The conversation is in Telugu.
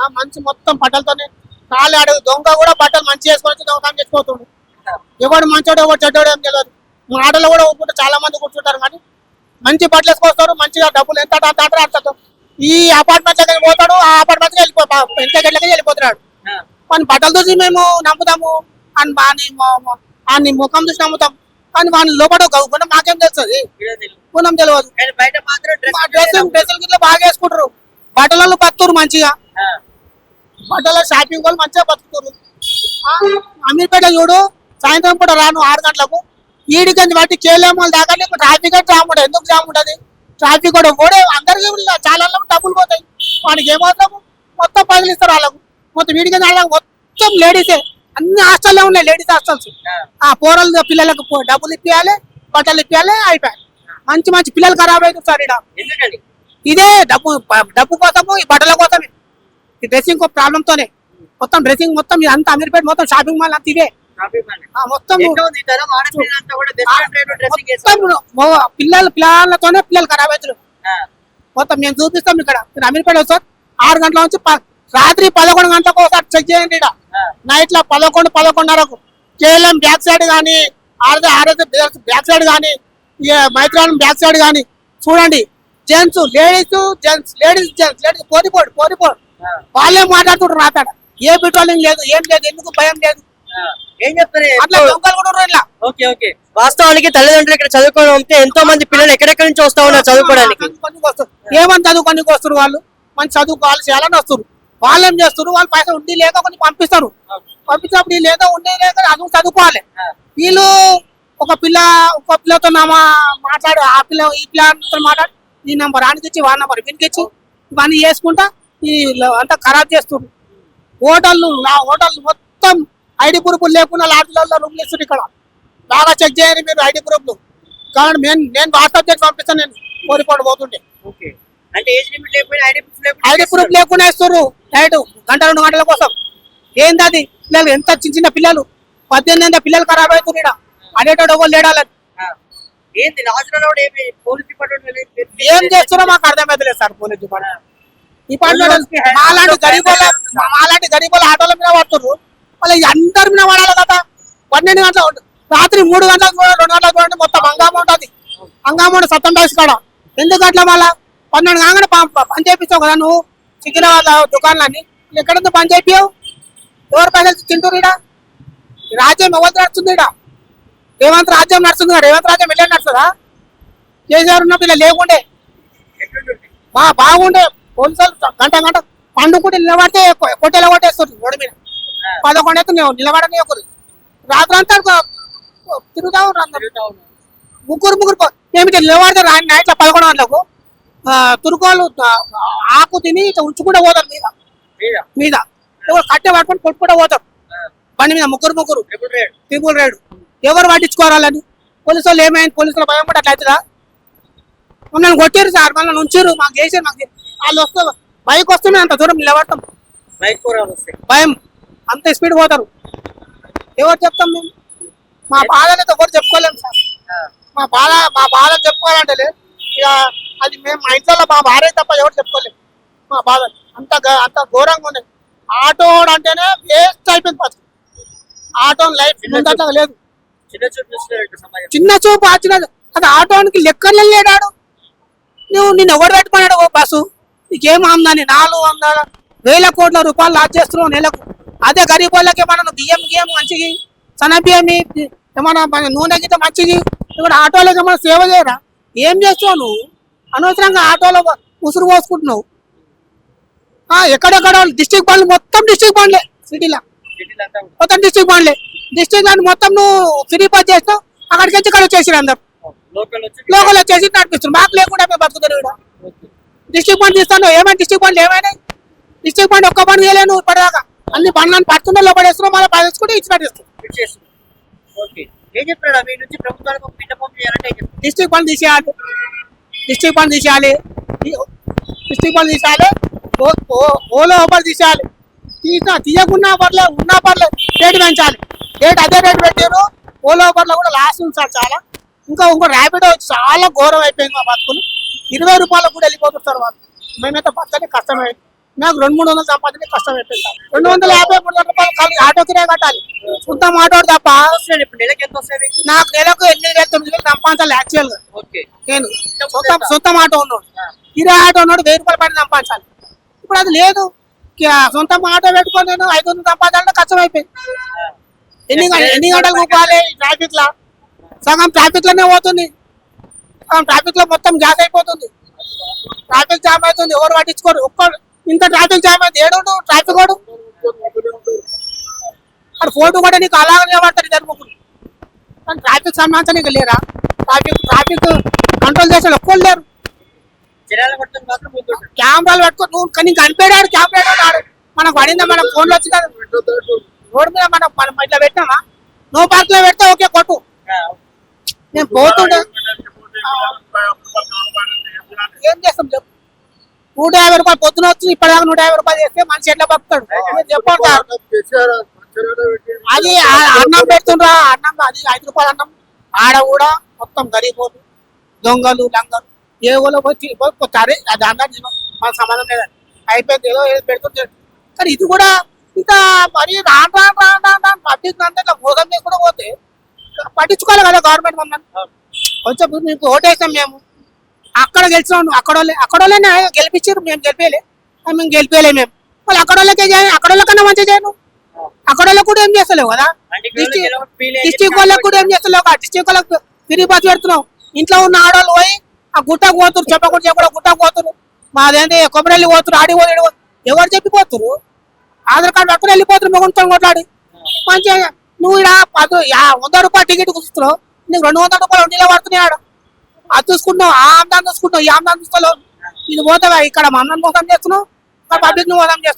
ఆ మంచి మొత్తం బట్టలతోనే కాళ్ళు అడుగు దొంగ కూడా బట్టలు మంచి వేసుకొని వచ్చి దొంగతనం చేసిపోతుండు. ఎవడు మంచోడు ఎవడు చెడ్డోడు ఏం తెలియదు. మాటలు కూడా ఊరుకుంటే చాలా మంది కూర్చుంటారు కానీ మంచి బట్టలు వేసుకొస్తారు, మంచిగా డబ్బులు ఎంత ఆడతాడు. ఈ అపార్ట్మెంట్ దగ్గరికి పోతాడు, ఆ అపార్ట్మెంట్ ఎంత గట్లకి వెళ్ళిపోతున్నాడు. కానీ బట్టలు చూసి మేము నమ్ముతాము అని ముఖం చూసి నమ్ముతాం. కానీ వాళ్ళ లోపల గుణం మాకేం తెలుస్తుంది, గుణం తెలియదు. డ్రెస్సులు గిట్లా బాగా వేసుకుంటారు, బట్టలలో బతుకుతారు మంచిగా, బట్టల షాపింగ్ వాళ్ళు మంచిగా బతుకుతారు. అమీర్పేట చూడు, సాయంత్రం పూట రాను 6 గంటలకు ఈడికి బట్టి కేలేమో దాకా ట్రాఫిక్ జామ్ ఉంటుంది. ఎందుకు జామ్ ఉంటుంది? ట్రాఫిక్ కూడా ఓడే అందరికీ చాలా డబ్బులు పోతాయి. వాడికి ఏమవుతాము మొత్తం పైసలు ఇస్తారు వాళ్ళకు. మొత్తం వీడికి మొత్తం లేడీసే, అన్ని హాస్టల్లో ఉన్నాయి లేడీస్ హాస్టల్స్. ఆ పోరలు పిల్లలకు డబ్బులు ఇప్పియాలి, బట్టలు ఇప్పియాలి, అయిపోయాయి. మంచి మంచి పిల్లలు ఖరాబ్ అవుతుంది సార్. ఇక్కడ ఇదే డబ్బు కోసము, ఈ బట్టల కోసమే, ఈ డ్రెస్సింగ్ ప్రాబ్లమ్ తోనే మొత్తం డ్రెస్సింగ్ మొత్తం అంతా అమీర్పేట మొత్తం షాపింగ్ మాల్ అంత ఇదే మొత్తం. పిల్లలతోనే పిల్లలు ఖరాబ్ అవుతారు మొత్తం. మేము చూపిస్తాం ఇక్కడ అమీర్పేట వస్తారు 6 గంటల నుంచి రాత్రి 11 గంటలకు ఒకసారి చెక్ చేయండి. ఇక్కడ నైట్ లో 11-11:30 కేఎల్ఎం బ్యాక్ సైడ్ కానీ ఆర్ఎస్ బ్యాక్ సైడ్ కానీ మైత్రాలం బ్యాక్ సైడ్ కానీ చూడండి. జెంట్స్ లేడీస్ పోరిపోడు వాళ్ళే మాట్లాడుతుంటారు. రాతాడ ఏ పెట్రోలింగ్ లేదు, ఏం లేదు, ఎందుకు భయం లేదు. ఏం చెప్తారు అట్లా దొంగలు కూడా ఉన్నారు ఇలా. ఓకే వాస్తవానికి తల్లిదండ్రులు ఇక్కడ చదువుకోవడం ఉంటే ఎంతో మంది పిల్లలు ఎక్కడెక్కడి నుంచి వస్తా ఉన్నారు చదువుకోవడానికి. ఏమని చదువుకోనికి వస్తారు వాళ్ళు, మంచి చదువుకోవాలి చేయాలని వస్తారు. వాళ్ళు ఏం చేస్తారు, వాళ్ళు పైసలు ఉండి లేక కొన్ని పంపిస్తారు. పంపించినప్పుడు లేదా ఉండే లేక అది చదువుకోవాలి. వీళ్ళు ఒక పిల్లతో మాట్లాడు, ఆ పిల్ల ఈ పిల్లతో మాట్లాడి ఈ నెంబర్ ఆనికి ఇచ్చి వాళ్ళ నెంబర్ వీనికి ఇచ్చి ఇవన్నీ చేసుకుంటా ఈ అంతా ఖరాబ్ చేస్తారు. హోటళ్ళు మొత్తం ఐడి ప్రూఫ్లు లేకుండా లాడ్జ్లలో రూమ్లు ఇస్తారు. ఇక్కడ బాగా చెక్ చేయండి మీరు ఐడి ప్రూఫ్లు. కాబట్టి నేను వాట్సాప్ చేసి పంపిస్తాను. నేను కోరిపోటు పోతుంటే ఐడి ప్రూఫ్ లేకుండా ఇస్తారు. నైట్ 1-2 గంటల కోసం. ఏంది అది? పిల్లలు ఎంత చిన్న పిల్లలు 18 పిల్లలు ఖరాబ్ అవుతుంది. ఇక్కడ అడేటోడు ఎవరు లేడాలని ఏం చేస్తారో మాకు అర్థమైతలేదు సార్. పోలీస్ డిపార్ట్మెంట్ మాలాంటి గరీబోళ్ళ ఆటోల మీద పడుతున్నారు. మళ్ళీ అందరి మీద పడాలి కదా. 12 గంటల రాత్రి 3 గంటలకు 2 గంటలకు చూడండి మొత్తం హంగామా ఉంటుంది. హంగామా ఉంటుంది సత్తం రైస్ కాడ. ఎందుకు గంటల మళ్ళా 12 కాగానే పని చేపిస్తావు కదా నువ్వు. సికింద్రాబాద్ దుకాణాలన్నీ ఎక్కడంతా పని చేపియావు. ఎవరు పైసలు తింటారు? ఇక్కడ రాజ్యం ఎవరు నడుస్తుంది? ఇక్కడ రేవంత్ రాజ్యం నడుస్తుంది. రేవంత్ రాజ్యం వెళ్ళి నడుస్తుందా? కేసీఆర్ ఉన్నప్పుడు ఇలా లేకుండే బాగుండే. పోలీసులు గంట పండుకుంటే నిలబడితే కొట్టేలా కొట్టేస్తారు రోడ్డు మీద. 11 అయితే నిలబడని ఒకరు రాత్రి అంతా తిరుగుతా ఉంటారు. ముగ్గురు ఏమిటి నిలబడితే నైట్లో 11 గంటలకు తురుకోలు ఆకు తిని ఇట్లా ఉంచుకుంటూ పోతారు మీద కట్టె పట్టుకొని కొట్టుకుంటూ పోతారు బండి మీద. ముగ్గురు ట్రిపుల్ రైడ్. ఎవరు పట్టించుకోవాలని పోలీసు వాళ్ళు ఏమైంది? పోలీసులు భయం కూడా అట్లా అవుతుందా? మమ్మల్ని కొట్టారు సార్, మళ్ళీ ఉంచారు, మాకు చేసారు. మాకు వాళ్ళు వస్తారు బైక్ వస్తే అంత దూరం నిలబడతాం. భయం అంత స్పీడ్ పోతారు. ఎవరు చెప్తాం మేము? మా బాధలతో ఎవరు చెప్పుకోలేము సార్. మా బాధ చెప్పుకోవాలంటే లేదు. ఇక అది మేము మా ఇంట్లో మా భార్య తప్ప ఎవరు చెప్పుకోలేము మా బాధలు. అంత ఘోరంగా ఉన్నాయి. ఆటో అంటేనే వేస్ట్ అయిపోయింది ఫస్ట్. ఆటో లైఫ్ ముందట్లా లేదు. చిన్న చూపు అది ఆటోనికి లెక్కలు లేడాడు. నిన్ను ఎవరు పెట్టుకున్నాడు బస్సు? నీకేం ఆమ్దాని? 400,000 కోట్ల రూపాయలు లాస్ చేస్తున్నావు నెలకు. అదే గరీబ్ వాళ్ళకి ఏమన్నా బియ్యం మంచిది, సన్న బియ్యం ఏమన్నా నూనె గిట్ట మంచిది, ఇప్పుడు ఆటోలకు ఏమన్నా సేవ చేయరా? ఏం చేస్తావు నువ్వు? అనవసరంగా ఆటోలో ఉసురు పోసుకుంటున్నావు. ఎక్కడెక్కడ డిస్ట్రిక్ట్ బండ్లు మొత్తం డిస్ట్రిక్ట్ బండ్లే. సిటీలో మొత్తం డిస్ట్రిక్ట్ బండ్లే. డిస్ట్రిక్ట్ బండ్ మొత్తం నువ్వు ఫ్రీ పాస్ చేస్తావు. అక్కడికి వచ్చి ఇక్కడ వచ్చేసి అందరు లోకల్ వచ్చేసి నడిపిస్తారు. మాకు లేకుండా మేము బతుకుతారు. ఇక్కడ డిస్ట్రిక్ట్ బండ్ తీస్తాను. ఏమైనా డిస్ట్రిక్ట్ బండ్లు ఏమైనా? డిస్ట్రిక్ట్ బండ్ ఒక్క బండ్ చేయలేను ఇప్పటిదాకా. అన్ని బండ్లను పట్టుకునే లోపడేస్తున్నావు, మళ్ళీ పదేసుకుంటే ఇచ్చి పెట్టేస్తాం. డిస్ట్రిక్ట్ బండ్ తీసేయాలి. డిస్ట్రిక్ట్ బండ్ తీసేయాలి. ఓలో ఓపర్ తీసేయాలి. తీయకున్నా పర్లేదు, ఉన్నా పర్లేదు, రేటు పెంచాలి. అదే రేటు పెట్టారు. ఓలో ఓపర్లో కూడా లాస్ ఉంది సార్ చాలా. ఇంకో ర్యాపిడో వచ్చి చాలా ఘోరం అయిపోయింది మా బతుకులు. 20 రూపాయలకు కూడా వెళ్ళిపోతారు సార్ వాళ్ళు. మేమైతే బతకనే కష్టమైంది. నాకు 200-300 సంపాదన కష్టం అయిపోయింది. 250-300 రూపాయలు ఖాళీ ఆటో కిరాయి కట్టాలి. సొంతం ఆటో తప్ప వస్తున్నాయి ఇప్పుడు నెలకి ఎంత వస్తాయి? నాకు నెలకు 8,000-9,000 సంపాదించాలి యాక్చువల్ గా. ఓకే. నేను సొంతం ఆటో ఉన్నాడు, కిరాయి ఆటో ఉన్నాడు, 1000 రూపాయలు పడి సంపాదించాలి. ఇప్పుడు అది లేదు. సొంతం ఆటో పెట్టుకొని నేను 500 సంపాదించాలంటే కష్టం అయిపోయింది. ఎన్ని గంటలు కూపాలి ట్రాఫిక్ లా? సగం ట్రాఫిక్ లోనే పోతుంది. సగం ట్రాఫిక్ లో మొత్తం గ్యాస్ అయిపోతుంది. ట్రాఫిక్ జామ్ అవుతుంది, ఎవరు పట్టించుకోరు. ఇంత ట్రాఫిక్ జామ్ అయింది, ఏడు ట్రాఫిక్ వాడు అక్కడ ఫోటో కూడా నీకు అలాగనే పడతాడు ఇద్దరు ముగ్గురు. కానీ ట్రాఫిక్ సంబంధించడానికి లేరా? ట్రాఫిక్ కంట్రోల్ చేసే ఒక్కళ్ళు లేరు. జనాల పట్టుకొని మాత్రం ముందుంటారు. కెమెరాలు పెట్టుకొని నువ్వు కానీ కనిపెట్టాడు కెమెరా ఆడు. మనకు పడిందా? మన ఫోన్లో వచ్చిందా? రోడ్డు మీద మనం ఇట్లా పెట్టామా? నో పార్క్ లో పెడితే ఓకే కొట్టు. నేను పోతుండే ఏం చేస్తాం చెప్పు? 150 రూపాయలు పొద్దున వచ్చి ఇప్పటిదాకా 150 రూపాయలు చేస్తే మనిషి ఎట్లా బతుకుతాడు? చెప్పండి సార్. అది అన్నం పెడుతుండ్రా, అన్నం అది 5 రూపాయలు అన్నం. ఆడ కూడా మొత్తం గరీబోలు, దొంగలు, లంగలు ఏ ఊళ్ళో వచ్చి పోతారే. అది అన్నం మన సమాధానం లేదండి. అయిపోయింది, ఏదో పెడుతుంటే. కానీ ఇది కూడా ఇంకా మరి రాను పబ్లిక్ అంతా మోసం చేసుకుంటూ పోతే పట్టించుకోవాలి కదా గవర్నమెంట్. మమ్మల్ని కొంచెం మీకు ఓటేసాం మేము, అక్కడ గెలిచినాం. అక్కడోళ్ళనే గెలిపించారు, మేము గెలిపేయలే మేము. వాళ్ళు అక్కడోళ్ళకే చేయాలి, అక్కడోళ్ళకన్నా మంచిగా చేయను. అక్కడోళ్ళకి కూడా ఏం చేస్తలేవు కదా. డిస్టిక్ వాళ్ళకి కూడా ఏం చేస్తలేవు కదా. డిస్టిక్ వాళ్ళకి తిరిగి బస్సు పెడుతున్నావు. ఇంట్లో ఉన్న ఆడవాళ్ళు పోయి ఆ గుట్టకు పోతురు, చెప్పకుండా గుట్టకు పోతురు. మాదేంటి కొబ్బరి పోతురు, ఆడి పోతురు. ఎవరు చెప్పిపోతురు? ఆధార్ కార్డు పక్కన వెళ్ళిపోతురు మొగుంతో కొట్లాడి. మంచిగా నువ్వు ఇక్కడ 100 రూపాయలు టికెట్ కూర్చున్నావు, నీకు 200 రూపాయలు వడ్డీలో పడుతున్నాయి. ఆడ అది చూసుకుంటున్నావు, ఆ ఆమ్దాన్ని చూసుకుంటావు, ఈ ఆమ్దాన్ని చూస్తావు. ఇది పోతావా? ఇక్కడ మమ్మల్ని మోసం చేస్తున్నావు, పబ్లిక్ ను మోసం చేస్తున్నావు.